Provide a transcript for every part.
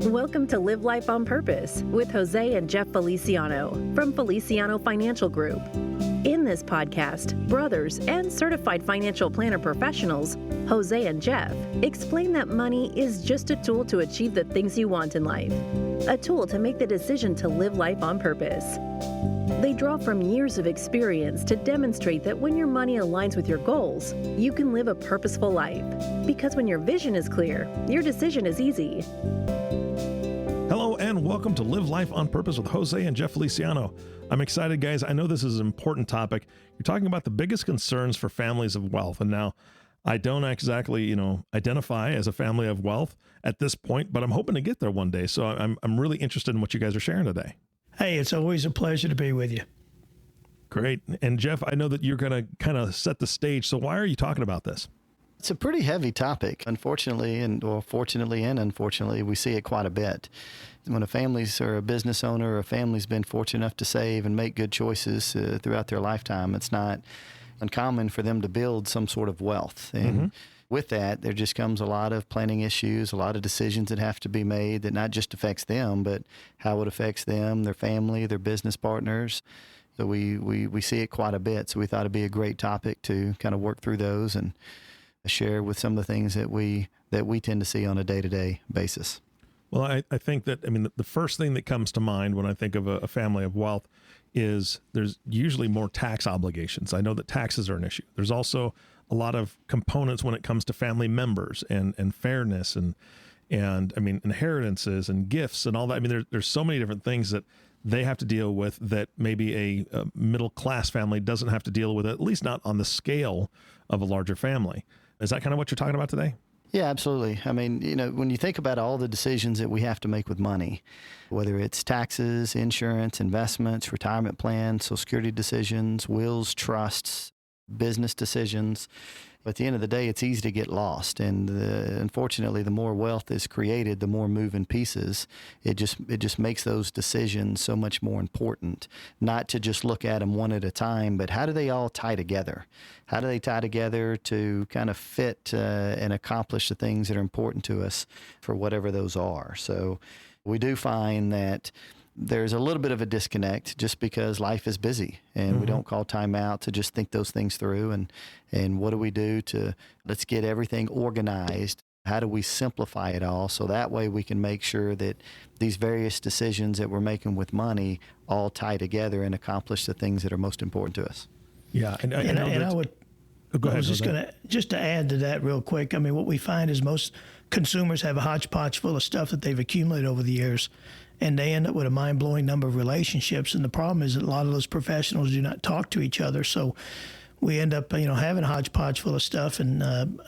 Welcome to Live Life on Purpose with Jose and Jeff Feliciano from Feliciano Financial Group. In this podcast, brothers and certified financial planner professionals, Jose and Jeff, explain that money is just a tool to achieve the things you want in life, a tool to make the decision to live life on purpose. They draw from years of experience to demonstrate that when your money aligns with your goals, you can live a purposeful life. Because when your vision is clear, your decision is easy. Hello and welcome to Live Life on Purpose with Jose and Jeff Feliciano. I'm excited, guys. I know this is an important topic. You're talking about the biggest concerns for families of wealth. And now I don't exactly, identify as a family of wealth at this point, but I'm hoping to get there one day. So I'm really interested in what you guys are sharing today. Hey, it's always a pleasure to be with you. Great. And Jeff, I know that you're going to kind of set the stage. So why are you talking about this? It's a pretty heavy topic, fortunately, and unfortunately, we see it quite a bit. When a family's or a business owner or a family's been fortunate enough to save and make good choices throughout their lifetime, it's not uncommon for them to build some sort of wealth. And with that, there just comes a lot of planning issues, a lot of decisions that have to be made that not just affects them, but how it affects them, their family, their business partners. So we see it quite a bit. So we thought it'd be a great topic to kind of work through those and share with some of the things that we tend to see on a day-to-day basis. Well, I think that, the first thing that comes to mind when I think of a family of wealth is there's usually more tax obligations. I know that taxes are an issue. There's also a lot of components when it comes to family members and fairness and inheritances and gifts and all that. There's so many different things that they have to deal with that maybe a middle-class family doesn't have to deal with, at least not on the scale of a larger family. Is that kind of what you're talking about today? Yeah, absolutely. When you think about all the decisions that we have to make with money, whether it's taxes, insurance, investments, retirement plans, Social Security decisions, wills, trusts, business decisions, at the end of the day, it's easy to get lost. And unfortunately, the more wealth is created, the more moving pieces. It just makes those decisions so much more important. Not to just look at them one at a time, but how do they all tie together? How do they tie together to kind of fit and accomplish the things that are important to us for whatever those are? So we do find that there's a little bit of a disconnect just because life is busy and we don't call time out to just think those things through. And what do we do let's get everything organized? How do we simplify it all so that way we can make sure that these various decisions that we're making with money all tie together and accomplish the things that are most important to us? Yeah. Go ahead, I was just to add to that real quick. What we find is most consumers have a hodgepodge full of stuff that they've accumulated over the years, and they end up with a mind-blowing number of relationships. And the problem is that a lot of those professionals do not talk to each other. So we end up, having a hodgepodge full of stuff. And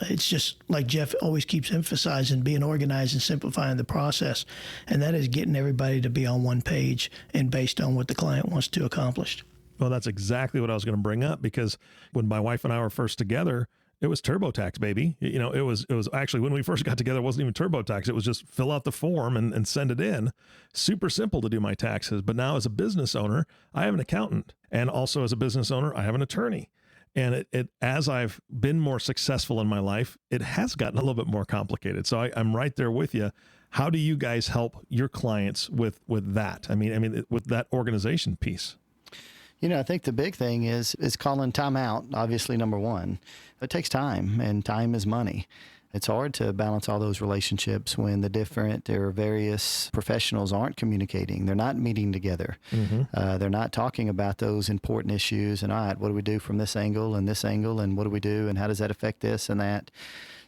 it's just like Jeff always keeps emphasizing, being organized and simplifying the process. And that is getting everybody to be on one page and based on what the client wants to accomplish. Well, that's exactly what I was going to bring up, because when my wife and I were first together, it was TurboTax, baby. It was actually, when we first got together, it wasn't even TurboTax. It was just fill out the form and send it in. Super simple to do my taxes. But now as a business owner, I have an accountant. And also as a business owner, I have an attorney. And as I've been more successful in my life, it has gotten a little bit more complicated. So I'm right there with you. How do you guys help your clients with that? With that organization piece? I think the big thing is calling time out, obviously, number one. It takes time, and time is money. It's hard to balance all those relationships when the different or various professionals aren't communicating. They're not meeting together. They're not talking about those important issues. And all right, what do we do from this angle, and what do we do, and how does that affect this and that?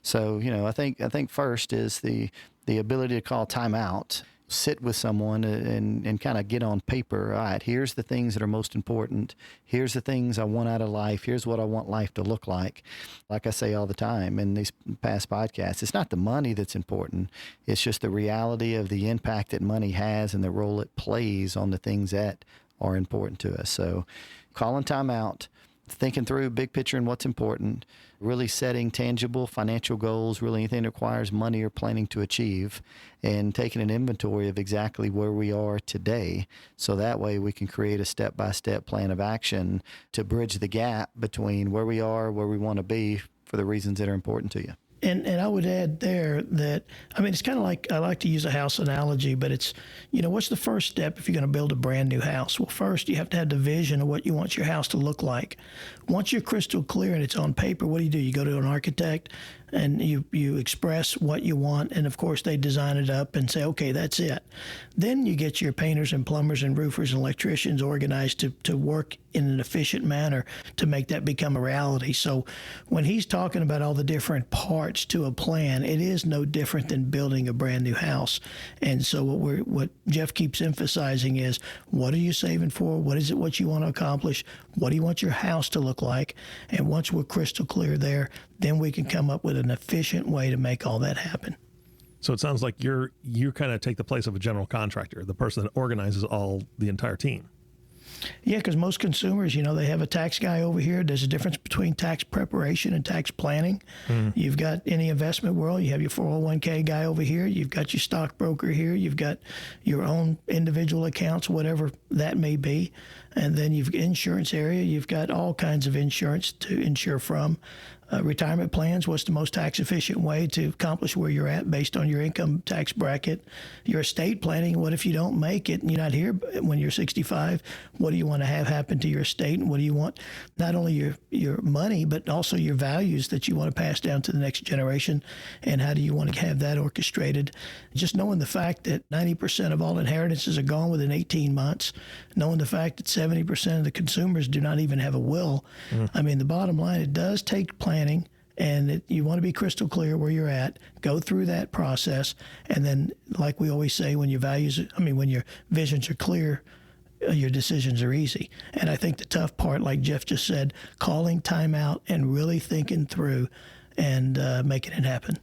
So, I think first is the ability to call time out. Sit with someone and kind of get on paper. All right, here's the things that are most important. Here's the things I want out of life. Here's what I want life to look like. Like I say all the time in these past podcasts, it's not the money that's important. It's just the reality of the impact that money has and the role it plays on the things that are important to us. So calling time out, thinking through big picture and what's important, really setting tangible financial goals, really anything that requires money or planning to achieve, and taking an inventory of exactly where we are today. So that way we can create a step-by-step plan of action to bridge the gap between where we are, where we want to be for the reasons that are important to you. And I would add there that, I mean, it's kind of like, I like to use a house analogy, but it's, what's the first step if you're going to build a brand new house? Well, first you have to have the vision of what you want your house to look like. Once you're crystal clear and it's on paper, what do? You go to an architect and you express what you want. And of course they design it up and say, okay, that's it. Then you get your painters and plumbers and roofers and electricians organized to work in an efficient manner to make that become a reality. So when he's talking about all the different parts to a plan, it is no different than building a brand new house. And so what Jeff keeps emphasizing is, what are you saving for? What is it what you want to accomplish? What do you want your house to look like? And once we're crystal clear there, then we can come up with an efficient way to make all that happen. So it sounds like you kind of take the place of a general contractor, the person that organizes the entire team. Yeah, because most consumers, they have a tax guy over here. There's a difference between tax preparation and tax planning. You've got, in the investment world, you have your 401k guy over here. You've got your stockbroker here. You've got your own individual accounts, whatever that may be. And then you've insurance area. You've got all kinds of insurance to insure from. Retirement plans, what's the most tax efficient way to accomplish where you're at based on your income tax bracket? Your estate planning, what if you don't make it and you're not here when you're 65? What do you want to have happen to your estate? And what do you want, not only your money, but also your values that you want to pass down to the next generation? And how do you want to have that orchestrated? Just knowing the fact that 90% of all inheritances are gone within 18 months, knowing the fact that 70% of the consumers do not even have a will. I mean, the bottom line, it does take planning. And you want to be crystal clear where you're at, go through that process. And then, like we always say, when your visions are clear, your decisions are easy. And I think the tough part, like Jeff just said, calling time out and really thinking through and making it happen.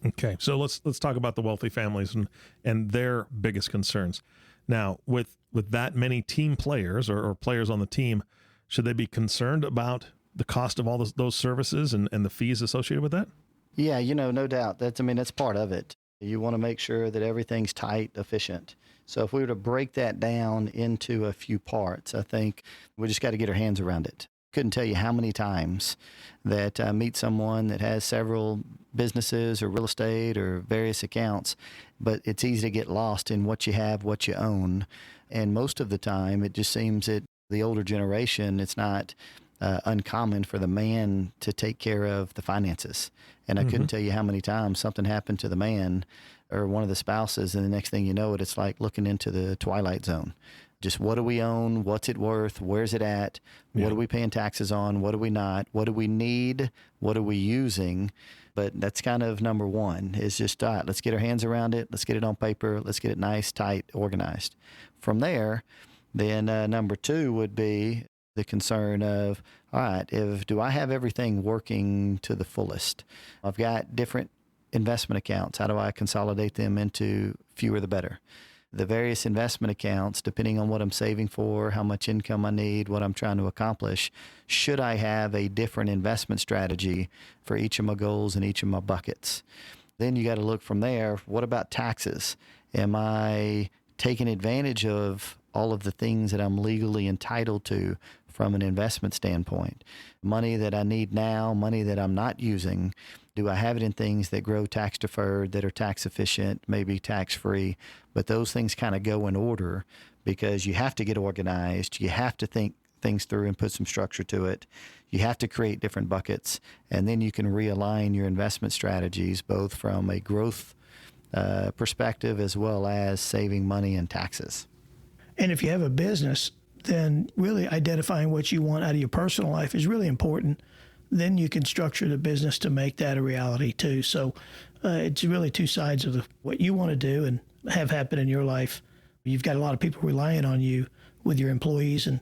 Okay. So let's talk about the wealthy families and their biggest concerns. Now, with that many team players or players on the team, should they be concerned about the cost of all those services and the fees associated with that? Yeah, no doubt. That's part of it. You want to make sure that everything's tight, efficient. So if we were to break that down into a few parts, I think we just got to get our hands around it. Couldn't tell you how many times that I meet someone that has several businesses or real estate or various accounts, but it's easy to get lost in what you have, what you own. And most of the time, it just seems that the older generation, it's not uncommon for the man to take care of the finances. And I couldn't tell you how many times something happened to the man or one of the spouses, and the next thing you know it's like looking into the twilight zone. Just what do we own? What's it worth? Where's it at? Yeah. What are we paying taxes on? What are we not? What do we need? What are we using? But that's kind of number one, is just, all right, let's get our hands around it. Let's get it on paper. Let's get it nice, tight, organized. From there, then number two would be the concern of, all right, do I have everything working to the fullest? I've got different investment accounts. How do I consolidate them into fewer the better? The various investment accounts, depending on what I'm saving for, how much income I need, what I'm trying to accomplish, should I have a different investment strategy for each of my goals and each of my buckets? Then you got to look from there, what about taxes? Am I taking advantage of all of the things that I'm legally entitled to from an investment standpoint? Money that I need now, money that I'm not using, do I have it in things that grow tax deferred, that are tax efficient, maybe tax free? But those things kind of go in order, because you have to get organized. You have to think things through and put some structure to it. You have to create different buckets, and then you can realign your investment strategies, both from a growth perspective as well as saving money and taxes. And if you have a business, then really identifying what you want out of your personal life is really important. Then you can structure the business to make that a reality too. So it's really two sides of what you want to do and have happen in your life. You've got a lot of people relying on you with your employees and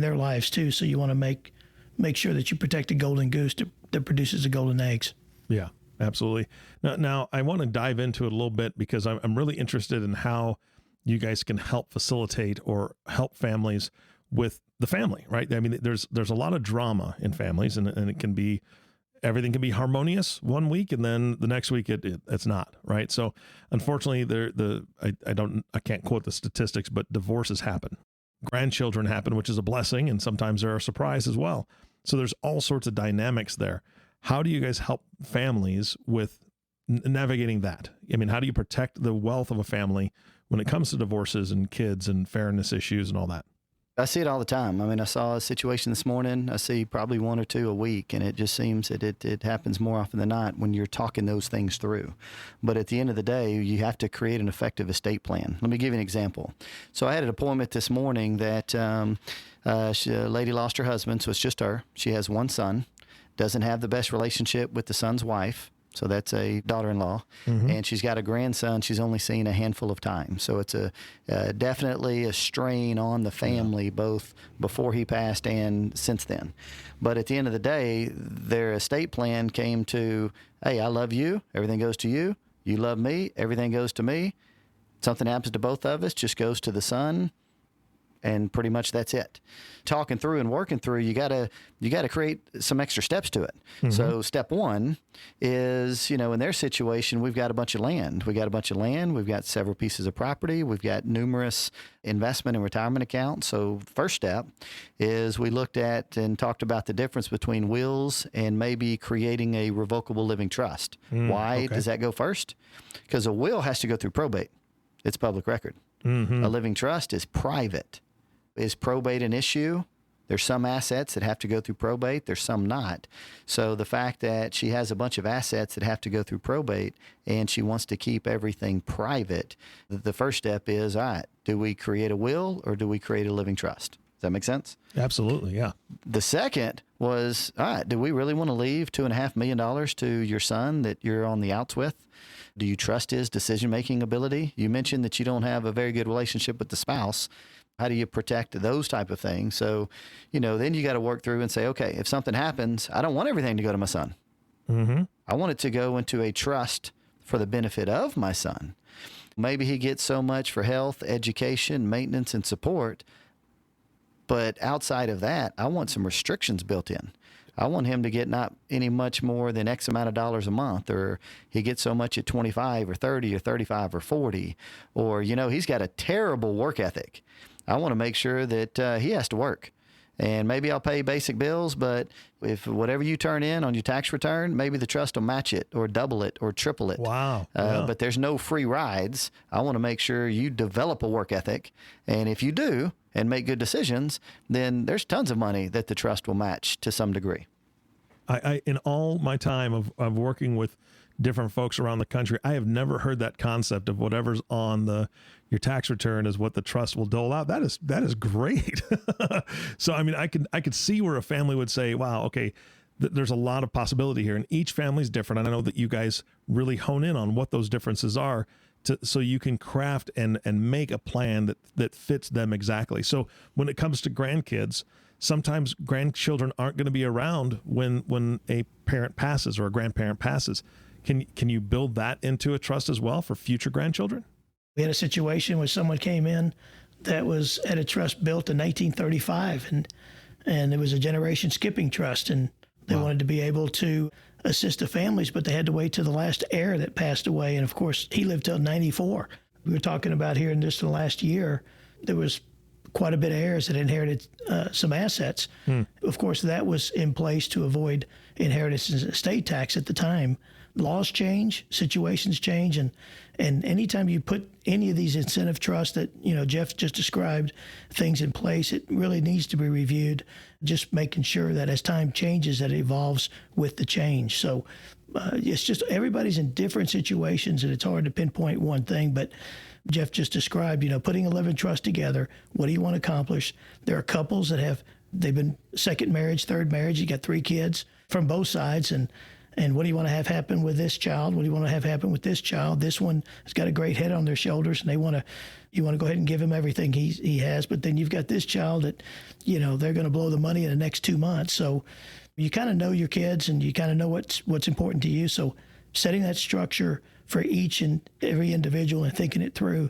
their lives too. So you want to make sure that you protect the golden goose that produces the golden eggs. Yeah, absolutely. Now I want to dive into it a little bit, because I'm really interested in how you guys can help facilitate or help families with the family, right? I mean, there's a lot of drama in families, and it can be, everything can be harmonious one week, and then the next week it's not, right? So unfortunately, I can't quote the statistics, but divorces happen, grandchildren happen, which is a blessing, and sometimes they're a surprise as well. So there's all sorts of dynamics there. How do you guys help families with navigating that? I mean, how do you protect the wealth of a family when it comes to divorces and kids and fairness issues and all that? I see it all the time. I mean, I saw a situation this morning. I see probably one or two a week, and it just seems that it happens more often than not when you're talking those things through. But at the end of the day, you have to create an effective estate plan. Let me give you an example. So I had an appointment this morning that a lady lost her husband, so it's just her. She has one son, doesn't have the best relationship with the son's wife. So that's a daughter-in-law, and she's got a grandson she's only seen a handful of times. So it's definitely a strain on the family, both before he passed and since then. But at the end of the day, their estate plan came to, hey, I love you, everything goes to you. You love me, everything goes to me. Something happens to both of us, just goes to the son. And pretty much that's it. Talking through and working through, you gotta create some extra steps to it. So step one is, in their situation, we've got a bunch of land. We've got several pieces of property. We've got numerous investment and retirement accounts. So first step is we looked at and talked about the difference between wills and maybe creating a revocable living trust. Why does that go first? Because a will has to go through probate. It's public record. A living trust is private. Is probate an issue? There's some assets that have to go through probate. There's some not. So the fact that she has a bunch of assets that have to go through probate and she wants to keep everything private, the first step is, all right, do we create a will or do we create a living trust? Does that make sense? Absolutely, yeah. The second was, all right, do we really want to leave $2.5 million to your son that you're on the outs with? Do you trust his decision-making ability? You mentioned that you don't have a very good relationship with the spouse. How do you protect those type of things? So, then you got to work through and say, okay, if something happens, I don't want everything to go to my son. I want it to go into a trust for the benefit of my son. Maybe he gets so much for health, education, maintenance, and support. But outside of that, I want some restrictions built in. I want him to get not any much more than X amount of dollars a month, or he gets so much at 25 or 30 or 35 or 40, or, he's got a terrible work ethic. I want to make sure that he has to work. And maybe I'll pay basic bills, but if whatever you turn in on your tax return, maybe the trust will match it or double it or triple it. Wow. Yeah. But there's no free rides. I want to make sure you develop a work ethic. And if you do and make good decisions, then there's tons of money that the trust will match to some degree. I in all my time of working with different folks around the country, I have never heard that concept of whatever's on your tax return is what the trust will dole out. That is great. So, I mean, I could see where a family would say, wow, okay, there's a lot of possibility here, and each family's different. And I know that you guys really hone in on what those differences are so you can craft and make a plan that fits them exactly. So when it comes to grandkids, sometimes grandchildren aren't going to be around when a parent passes or a grandparent passes. Can you build that into a trust as well for future grandchildren? We had a situation where someone came in that had a trust built in 1935, and it was a generation skipping trust, and they wanted to be able to assist the families, but they had to wait till the last heir that passed away. And of course, he lived till 94. We were talking about here in just the last year, there was quite a bit of heirs that inherited some assets. Of course, that was in place to avoid inheritance and estate tax at the time. Laws change, situations change, and anytime you put any of these incentive trusts that Jeff just described, things in place, it really needs to be reviewed. Just making sure that as time changes, that it evolves with the change. So it's just everybody's in different situations, and it's hard to pinpoint one thing. But Jeff just described, putting a living trust together. What do you want to accomplish? There are couples that they've been second marriage, third marriage. You got 3 kids from both sides, and what do you want to have happen with this child? What do you want to have happen with this child? This one has got a great head on their shoulders, and you want to go ahead and give him everything he has. But then you've got this child that, they're going to blow the money in the next 2 months. So you kind of know your kids, and you kind of know what's important to you. So setting that structure for each and every individual and thinking it through.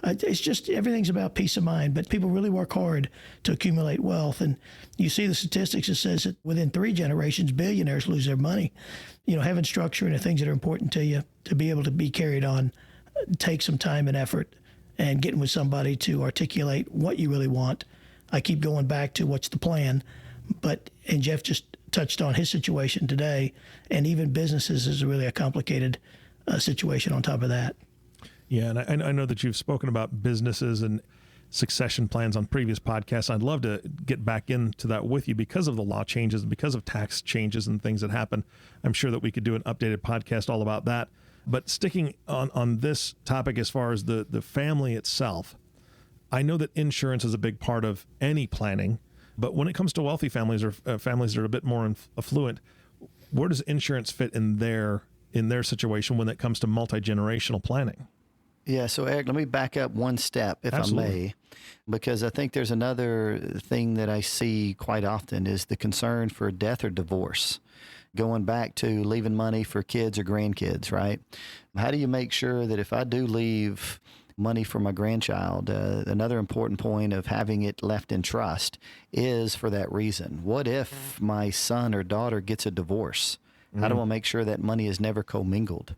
It's just everything's about peace of mind, but people really work hard to accumulate wealth. And you see the statistics that says that within 3 generations, billionaires lose their money. Having structure and the things that are important to you to be able to be carried on take some time and effort, and getting with somebody to articulate what you really want. I keep going back to what's the plan, and Jeff just touched on his situation today, and even businesses is really a complicated situation on top of that. Yeah, and I know that you've spoken about businesses and succession plans on previous podcasts. I'd love to get back into that with you because of the law changes and because of tax changes and things that happen. I'm sure that we could do an updated podcast all about that. But sticking on this topic as far as the family itself, I know that insurance is a big part of any planning, but when it comes to wealthy families or families that are a bit more affluent, where does insurance fit in their situation when it comes to multi-generational planning? Yeah, so Eric, let me back up one step, if Absolutely. I may, because I think there's another thing that I see quite often is the concern for death or divorce. Going back to leaving money for kids or grandkids, right? How do you make sure that if I do leave money for my grandchild, another important point of having it left in trust is for that reason. What if my son or daughter gets a divorce? How do I make sure that money is never commingled?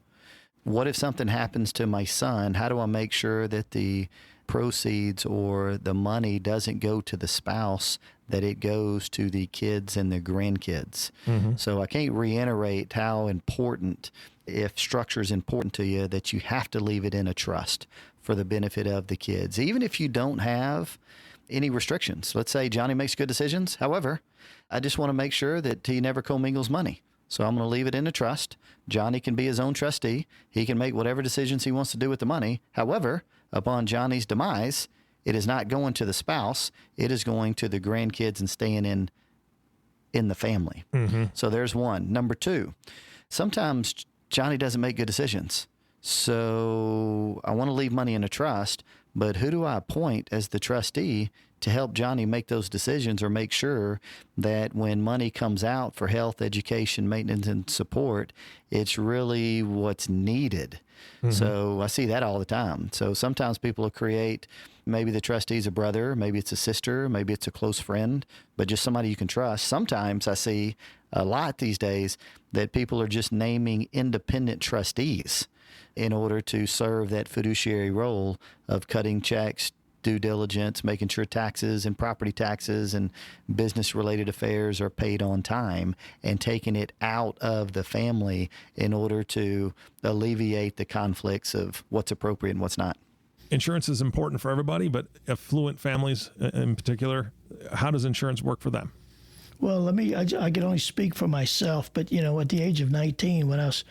What if something happens to my son? How do I make sure that the proceeds or the money doesn't go to the spouse, that it goes to the kids and the grandkids? So I can't reiterate how important, if structure is important to you, that you have to leave it in a trust for the benefit of the kids. Even if you don't have any restrictions. Let's say Johnny makes good decisions. However, I just want to make sure that he never commingles money. So I'm going to leave it in a trust. Johnny can be his own trustee. He can make whatever decisions he wants to do with the money. However, upon Johnny's demise, it is not going to the spouse. It is going to the grandkids and staying in the family. So there's one. Number two, sometimes Johnny doesn't make good decisions. So I want to leave money in a trust, but who do I appoint as the trustee to help Johnny make those decisions or make sure that when money comes out for health, education, maintenance, and support, it's really what's needed? So I see that all the time. So sometimes people will create, maybe the trustee's a brother, maybe it's a sister, maybe it's a close friend, but just somebody you can trust. Sometimes I see a lot these days that people are just naming independent trustees in order to serve that fiduciary role of cutting checks, due diligence, making sure taxes and property taxes and business-related affairs are paid on time, and taking it out of the family in order to alleviate the conflicts of what's appropriate and what's not. Insurance is important for everybody, but affluent families in particular, how does insurance work for them? Well, I can only speak for myself, but, at the age of 19, when I was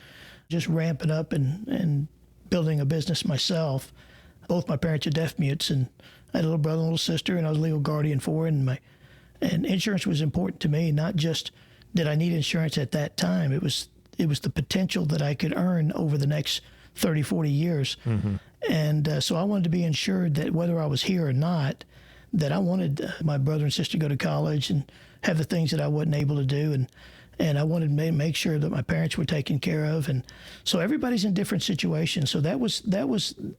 just ramping up and building a business myself, both my parents are deaf mutes, and I had a little brother and a little sister, and I was legal guardian for it. And insurance was important to me. Not just did I need insurance at that time, it was the potential that I could earn over the next 30, 40 years. And so I wanted to be insured that whether I was here or not, that I wanted my brother and sister to go to college and have the things that I wasn't able to do. And I wanted to make sure that my parents were taken care of. And so everybody's in different situations. So that was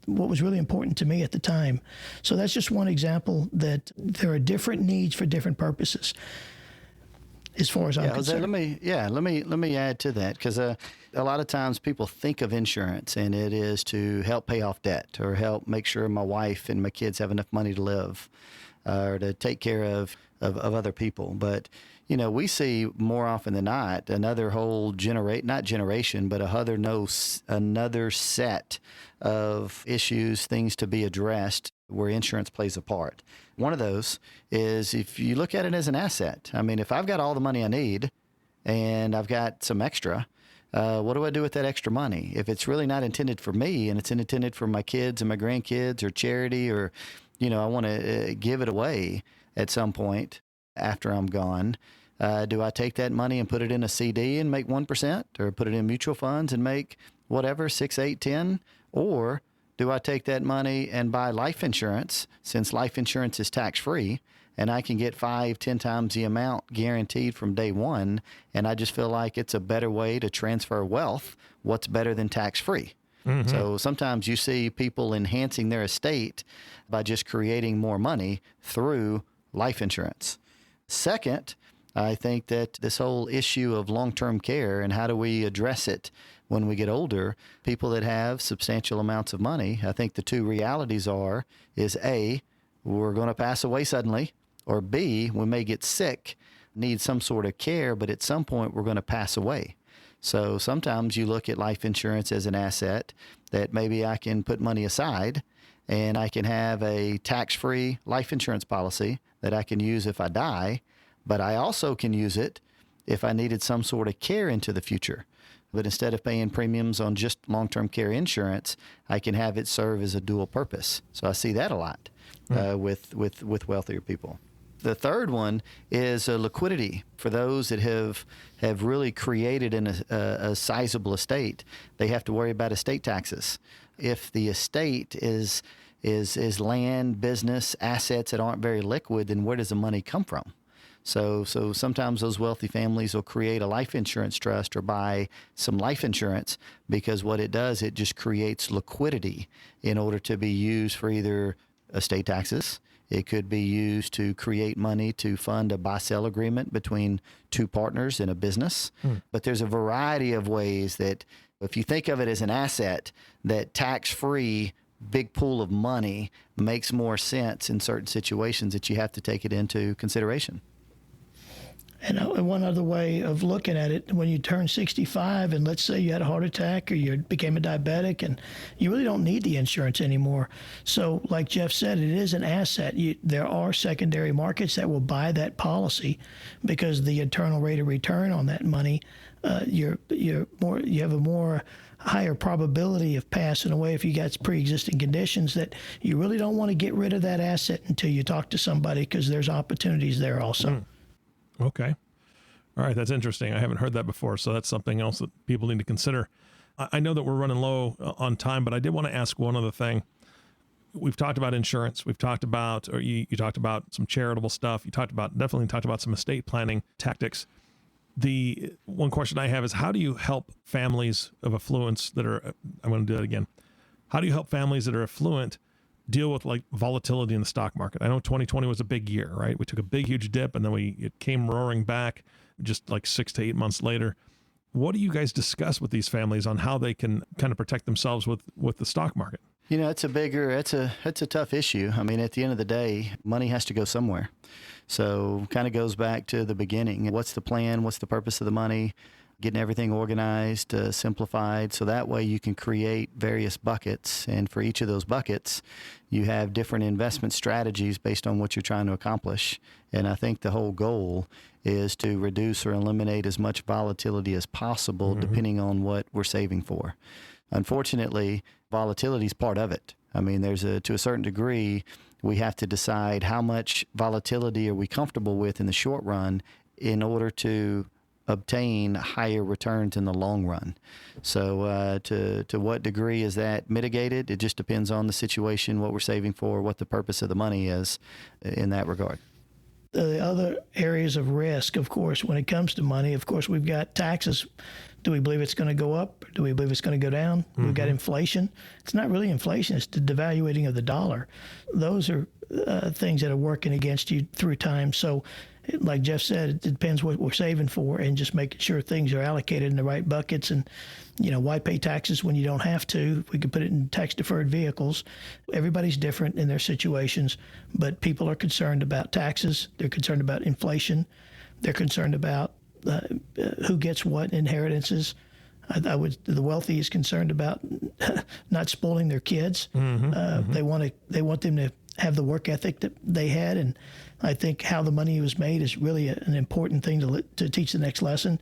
what was really important to me at the time. So that's just one example that there are different needs for different purposes, as far as I'm concerned. Let me add to that, because a lot of times people think of insurance and it is to help pay off debt or help make sure my wife and my kids have enough money to live, or to take care of other people. But we see more often than not another whole another set of issues, things to be addressed where insurance plays a part. One of those is if you look at it as an asset. I mean, if I've got all the money I need and I've got some extra, what do I do with that extra money? If it's really not intended for me and it's intended for my kids and my grandkids or charity, or, I want to give it away at some point after I'm gone, do I take that money and put it in a CD and make 1%, or put it in mutual funds and make whatever, 6, 8, 10? Or do I take that money and buy life insurance, since life insurance is tax-free, and I can get 5, 10 times the amount guaranteed from day one, and I just feel like it's a better way to transfer wealth. What's better than tax-free? So sometimes you see people enhancing their estate by just creating more money through life insurance. Second, I think that this whole issue of long-term care and how do we address it when we get older, people that have substantial amounts of money, I think the two realities is A, we're going to pass away suddenly, or B, we may get sick need some sort of care, but at some point we're going to pass away. So sometimes you look at life insurance as an asset that maybe I can put money aside and I can have a tax-free life insurance policy that I can use if I die, but I also can use it if I needed some sort of care into the future. But instead of paying premiums on just long-term care insurance, I can have it serve as a dual purpose. So I see that a lot with wealthier people. The third one is liquidity. For those that have really created a sizable estate, they have to worry about estate taxes. If the estate is land, business, assets that aren't very liquid, then where does the money come from? So sometimes those wealthy families will create a life insurance trust or buy some life insurance, because what it does, it just creates liquidity in order to be used for either estate taxes. It could be used to create money to fund a buy-sell agreement between two partners in a business. But there's a variety of ways that, if you think of it as an asset, that tax-free big pool of money makes more sense in certain situations that you have to take it into consideration. And one other way of looking at it, when you turn 65 and let's say you had a heart attack or you became a diabetic and you really don't need the insurance anymore. So like Jeff said, it is an asset. There are secondary markets that will buy that policy because the internal rate of return on that money, you have a more higher probability of passing away if you got pre-existing conditions, that you really don't want to get rid of that asset until you talk to somebody, because there's opportunities there also. Okay. All right. That's interesting. I haven't heard that before. So that's something else that people need to consider. I know that we're running low on time, but I did want to ask one other thing. We've talked about insurance. We've talked about, or you talked about some charitable stuff. You definitely talked about some estate planning tactics. The one question I have is, how do you help families of affluence that are, I'm going to do that again. How do you help families that are affluent deal with like volatility in the stock market? I know 2020 was a big year, right? We took a big, huge dip and then it came roaring back just like 6 to 8 months later. What do you guys discuss with these families on how they can kind of protect themselves with the stock market? You know, it's a tough issue. I mean, at the end of the day, money has to go somewhere. So kind of goes back to the beginning. What's the plan? What's the purpose of the money? Getting everything organized, simplified, so that way you can create various buckets. And for each of those buckets, you have different investment strategies based on what you're trying to accomplish. And I think the whole goal is to reduce or eliminate as much volatility as possible, depending on what we're saving for. Unfortunately, volatility is part of it. I mean, to a certain degree, we have to decide how much volatility are we comfortable with in the short run in order to obtain higher returns in the long run. So to what degree is that mitigated? It just depends on the situation, what we're saving for, what the purpose of the money is in that regard. The other areas of risk, of course, when it comes to money, of course, we've got taxes. Do we believe it's going to go up? Do we believe it's going to go down? We've got inflation. It's not really inflation. It's the devaluating of the dollar. Those are things that are working against you through time. So like Jeff said, it depends what we're saving for, and just making sure things are allocated in the right buckets. And, why pay taxes when you don't have to? We could put it in tax-deferred vehicles. Everybody's different in their situations, but people are concerned about taxes. They're concerned about inflation. They're concerned about who gets what inheritances. The wealthy is concerned about not spoiling their kids. They want them to have the work ethic that they had, and I think how the money was made is really an important thing to teach the next lesson,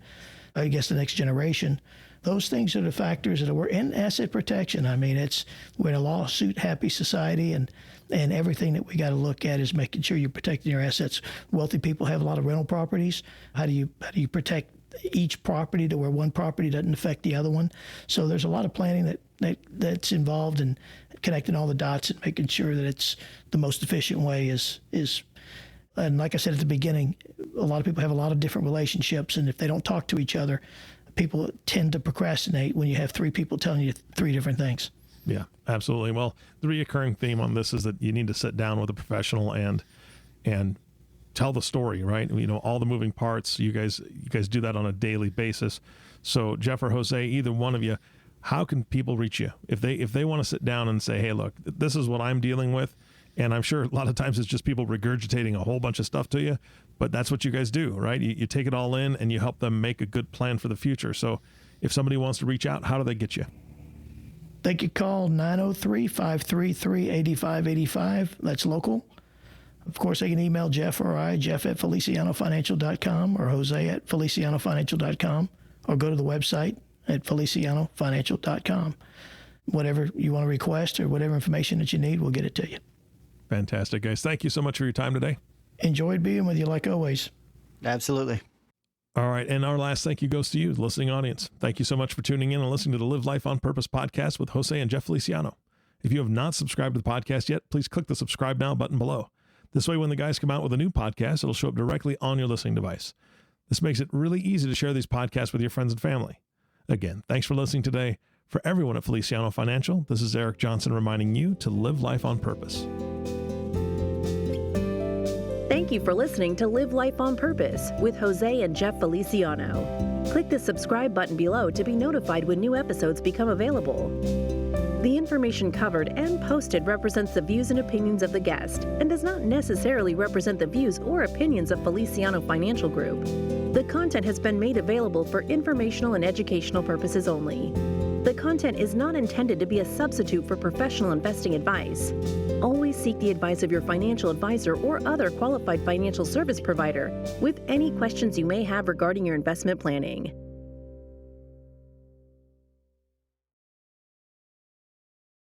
I guess the next generation. Those things are the factors that are in asset protection. I mean, we're in a lawsuit happy society, and everything that we got to look at is making sure you're protecting your assets. Wealthy people have a lot of rental properties. How do you protect each property to where one property doesn't affect the other one? So there's a lot of planning that's involved in connecting all the dots and making sure that it's the most efficient way is. And like I said at the beginning, a lot of people have a lot of different relationships, and if they don't talk to each other, people tend to procrastinate when you have three people telling you three different things. Yeah, absolutely. Well, the recurring theme on this is that you need to sit down with a professional and tell the story, right? All the moving parts. You guys do that on a daily basis. So Jeff or Jose, either one of you, how can people reach you if they want to sit down and say, hey, look, this is what I'm dealing with, And I'm sure a lot of times it's just people regurgitating a whole bunch of stuff to you, but that's what you guys do, right? You take it all in and you help them make a good plan for the future. So if somebody wants to reach out, how do they get you? They could call 903-533-8585. That's local. Of course, they can email Jeff or I, jeff@felicianofinancial.com or jose@felicianofinancial.com, or go to the website at felicianofinancial.com. Whatever you want to request or whatever information that you need, we'll get it to you. Fantastic, guys. Thank you so much for your time today. Enjoyed being with you like always. Absolutely. All right. And our last thank you goes to you, the listening audience. Thank you so much for tuning in and listening to the Live Life on Purpose podcast with Jose and Jeff Feliciano. If you have not subscribed to the podcast yet, please click the subscribe now button below. This way, when the guys come out with a new podcast, it'll show up directly on your listening device. This makes it really easy to share these podcasts with your friends and family. Again, thanks for listening today. For everyone at Feliciano Financial, this is Eric Johnson reminding you to live life on purpose. Thank you for listening to Live Life on Purpose with Jose and Jeff Feliciano. Click the subscribe button below to be notified when new episodes become available. The information covered and posted represents the views and opinions of the guest and does not necessarily represent the views or opinions of Feliciano Financial Group. The content has been made available for informational and educational purposes only. The content is not intended to be a substitute for professional investing advice. Always seek the advice of your financial advisor or other qualified financial service provider with any questions you may have regarding your investment planning.